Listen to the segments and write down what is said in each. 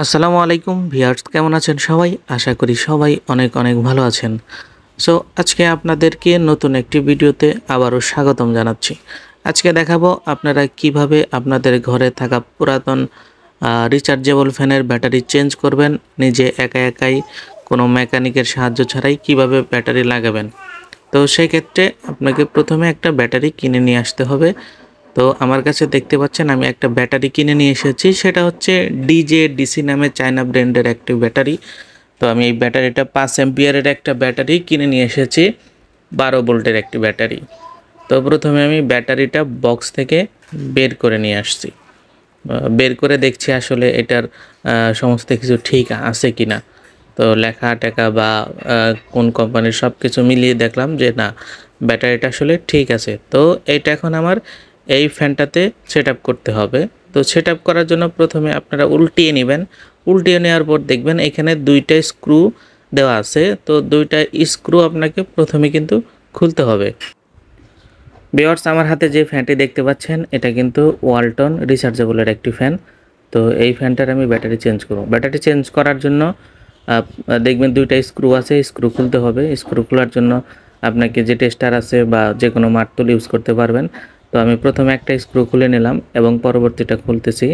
আসসালামু আলাইকুম ভিউয়ার্স, কেমন আছেন সবাই? আশা করি সবাই অনেক অনেক ভালো আছেন। সো আজকে আপনাদেরকে নতুন একটি ভিডিওতে আবারও স্বাগতম জানাচ্ছি। আজকে দেখাবো আপনারা কিভাবে আপনাদের ঘরে থাকা পুরাতন রিচার্জেবল ফ্যানের ব্যাটারি চেঞ্জ করবেন নিজে একা একাই, কোনো মেকানিকের সাহায্য ছাড়াই কিভাবে ব্যাটারি লাগাবেন। তো সেক্ষেত্রে আপনাকে প্রথমে একটা ব্যাটারি কিনে নিয়ে আসতে হবে। তো আমার কাছে দেখতে পাচ্ছেন আমি একটা ব্যাটারি কিনে নিয়ে এসেছি, সেটা হচ্ছে ডিজে নামে চায়না ব্র্যান্ডের একটি ব্যাটারি। তো আমি এই ব্যাটারিটা 5 অ্যাম্পিয়ারের একটা ব্যাটারি কিনে নিয়ে এসেছি, 12 ভোল্টের একটি ব্যাটারি। তো প্রথমে আমি ব্যাটারিটা বক্স থেকে বের করে নিয়ে আসছি। বের করে দেখছি আসলে এটার সমস্ত কিছু ঠিক আছে কি না। তো লেখা টেকা বা কোন কোম্পানির সব কিছু মিলিয়ে দেখলাম যে না, ব্যাটারিটা আসলে ঠিক আছে। তো এটা এখন আমার এই ফ্যানটাতে সেট আপ করতে হবে। তো সেট আপ করার জন্য প্রথমে আপনারা উল্টিয়ে নেবেন। উল্টিয়ে নেওয়ার পর দেখবেন এখানে দুইটা স্ক্রু দেওয়া আছে। তো দুইটা স্ক্রু আপনাকে প্রথমে কিন্তু খুলতে হবে। ভিউয়ার্স, আমার হাতে যে ফ্যানটি দেখতে পাচ্ছেন এটা কিন্তু ওয়ালটন রিচার্জেবলের একটি ফ্যান। তো এই ফ্যানটার আমি ব্যাটারি চেঞ্জ করব। ব্যাটারি চেঞ্জ করার জন্য দেখবেন দুইটা স্ক্রু আছে, স্ক্রু খুলতে হবে। স্ক্রু খোলার জন্য আপনাকে যে টেস্টার আছে বা যে কোনো মারতুল ইউজ করতে পারবেন। তো আমি প্রথমে একটা স্ক্রু খুলে নিলাম এবং পরবর্তীটা খুলতেছি।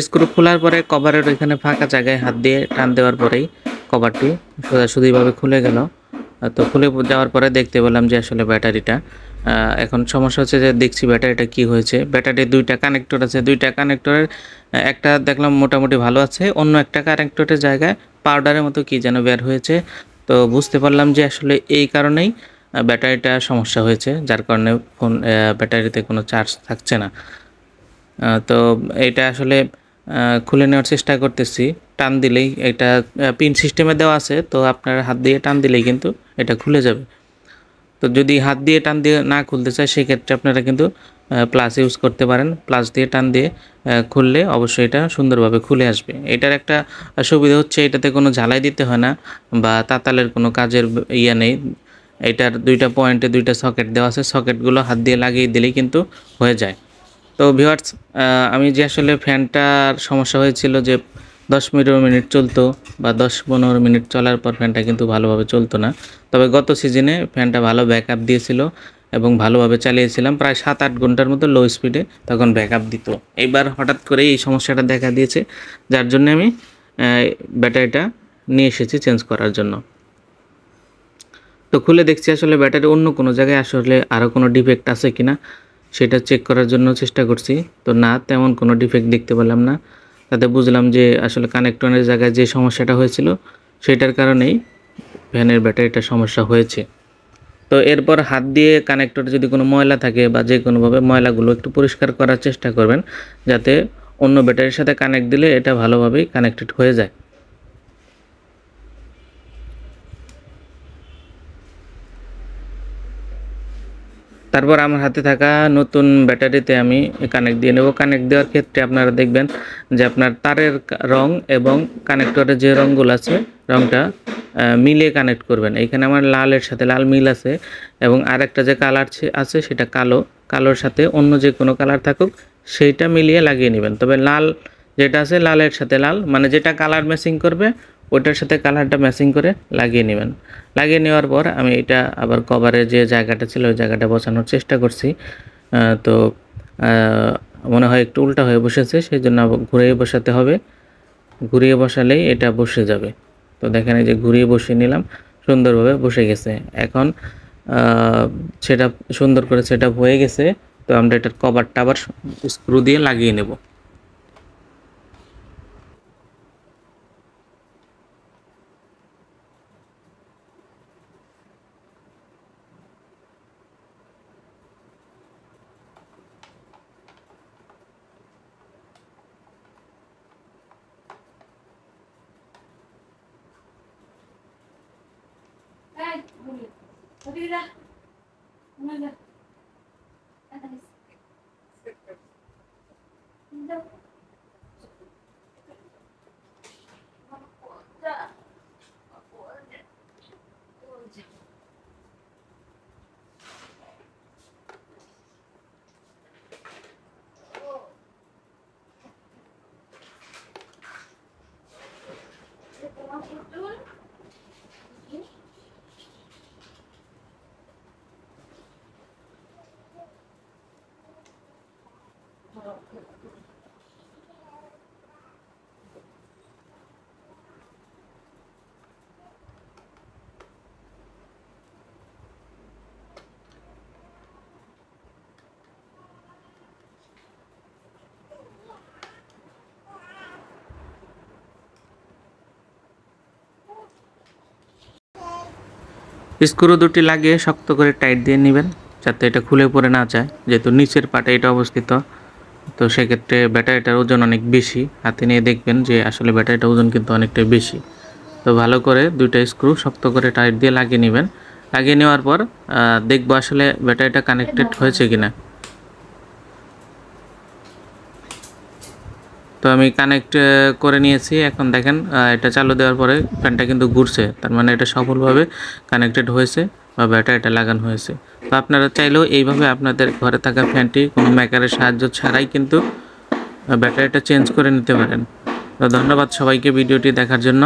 স্ক্রু খোলার পরে কভারের ওইখানে ফাঁকা জায়গায় হাত দিয়ে টান দেওয়ার পরেই কভারটি সোজাসুজিভাবে খুলে গেল। তো খুলে যাওয়ার পরে দেখতে পেলাম যে আসলে ব্যাটারিটা এখন সমস্যা হচ্ছে যে দেখছি ব্যাটারিটা কি হয়েছে। ব্যাটারির দুইটা কানেক্টর আছে, দুইটা কানেক্টরের একটা দেখলাম মোটামুটি ভালো আছে, অন্য একটা কানেক্টরের জায়গায় পাউডারের মতো কি যেন বের হয়েছে। তো বুঝতে পারলাম যে আসলে এই কারণেই ব্যাটারিটা সমস্যা হয়েছে, যার কারণে ফোন ব্যাটারিতে কোনো চার্জ থাকছে না। তো এটা আসলে খুলে নেওয়ার চেষ্টা করতেছি। টান দিলেই এটা পিন সিস্টেমে দেওয়া আছে, তো আপনার হাত দিয়ে টান দিলেই কিন্তু এটা খুলে যাবে। তো যদি হাত দিয়ে টান দিয়ে না খুলতে চায় সেক্ষেত্রে আপনারা কিন্তু প্লাস ইউজ করতে পারেন। প্লাস দিয়ে টান দিয়ে খুললে অবশ্যই এটা সুন্দরভাবে খুলে আসবে। এটার একটা সুবিধা হচ্ছে এটাতে কোনো ঝালাই দিতে হয় না বা তাতালের কোনো কাজের ইয়ে নেই। এটার দুইটা পয়েন্টে দুইটা সকেট দেওয়া আছে, সকেটগুলো হাত দিয়ে লাগিয়ে দিলেই কিন্তু হয়ে যায়। তো ভিউয়ার্স, আমি যে আসলে ফ্যানটার সমস্যা হয়েছিল যে 10-15 মিনিট চলতো বা 10-15 মিনিট চলার পর ফ্যানটা কিন্তু ভালোভাবে চলতো না। তবে গত সিজনে ফ্যানটা ভালো ব্যাকআপ দিয়েছিল এবং ভালোভাবে চালিয়েছিলাম প্রায় 7-8 ঘন্টার মতো লো স্পিডে তখন ব্যাকআপ দিত। এইবার হঠাৎ করে এই সমস্যাটা দেখা দিয়েছে, যার জন্য আমি ব্যাটারিটা নিয়ে এসেছি চেঞ্জ করার জন্য। তো খুলে দেখছি আসলে ব্যাটারি অন্য কোনো জায়গায় আসলে আরও কোনো ডিফেক্ট আছে কিনা সেটা চেক করার জন্য চেষ্টা করছি। তো না, তেমন কোনো ডিফেক্ট দেখতে পেলাম না। তাতে বুঝলাম যে আসলে কানেক্টরের জায়গায় যে সমস্যাটা হয়েছিল সেটার কারণেই ফ্যানের ব্যাটারিটা সমস্যা হয়েছে। তো এরপর হাত দিয়ে কানেক্টরে যদি কোনো ময়লা থাকে বা যে কোনোভাবে ময়লাগুলো একটু পরিষ্কার করার চেষ্টা করবেন, যাতে অন্য ব্যাটারির সাথে কানেক্ট দিলে এটা ভালোভাবেই কানেক্টেড হয়ে যায়। তারপর আমার হাতে থাকা নতুন ব্যাটারিতে আমি কানেক্ট দিয়ে নেব। কানেক্ট দেওয়ার ক্ষেত্রে আপনারা দেখবেন যে আপনার তারের রং এবং কানেক্টরের যে রঙগুলো আছে রংটা মিলিয়ে কানেক্ট করবেন। এইখানে আমার লালের সাথে লাল মিল আছে এবং আরেকটা যে কালার আছে সেটা কালো, কালোর সাথে অন্য যে কোনো কালার থাকুক সেইটা মিলিয়ে লাগিয়ে নেবেন। তবে লাল যেটা আছে লালের সাথে লাল মানে যেটা কালার ম্যাচিং করবে ওইটার সাথে কালারটা ম্যাচিং করে লাগিয়ে নেবেন। লাগিয়ে নেওয়ার পর আমি এটা আবার কভারের যে জায়গাটা ছিল ওই জায়গাটা বসানোর চেষ্টা করছি। তো মনে হয় একটু উল্টা হয়ে বসেছে, সেই জন্য ঘুরিয়ে বসাতে হবে। ঘুরিয়ে বসালেই এটা বসে যাবে। তো দেখেন এই যে ঘুরিয়ে বসিয়ে নিলাম, সুন্দরভাবে বসে গেছে। এখন সেটা সুন্দর করে সেট আপ হয়ে গেছে। তো আমরা এটার কভারটা আবার স্ক্রু দিয়ে লাগিয়ে নেব। স্ক্রু দুটি লাগিয়ে শক্ত করে টাইট দিয়ে নেবেন যাতে এটা খুলে পড়ে না যায়, যেহেতু নিচের পাটে এটা অবস্থিত। তো সেক্ষেত্রে ব্যাটারিটার ওজন অনেক বেশি, হাতে নিয়ে দেখবেন যে আসলে ব্যাটারিটার ওজন কিন্তু অনেকটাই বেশি। তো ভালো করে দুইটা স্ক্রু শক্ত করে টাইট দিয়ে লাগিয়ে নেবেন। লাগিয়ে নেওয়ার পর দেখবো আসলে ব্যাটারিটা কানেক্টেড হয়েছে কিনা। তো আমি কানেক্ট করে নিয়েছি। এখন দেখেন এটা চালু দেওয়ার পরে ফ্যানটা কিন্তু ঘুরছে, তার মানে এটা সফলভাবে কানেক্টেড হয়েছে বা ব্যাটারিটা লাগানো হয়েছে। তো আপনারা চাইলেও এইভাবে আপনাদের ঘরে থাকা ফ্যানটি কোনো মেকারের সাহায্য ছাড়াই কিন্তু ব্যাটারিটা চেঞ্জ করে নিতে পারেন। তো ধন্যবাদ সবাইকে ভিডিওটি দেখার জন্য,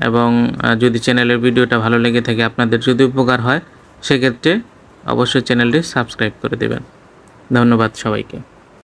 এবং যদি চ্যানেলের ভিডিওটা ভালো লেগে থাকে, আপনাদের যদি উপকার হয়, সেক্ষেত্রে অবশ্যই চ্যানেলটি সাবস্ক্রাইব করে দেবেন। ধন্যবাদ সবাইকে।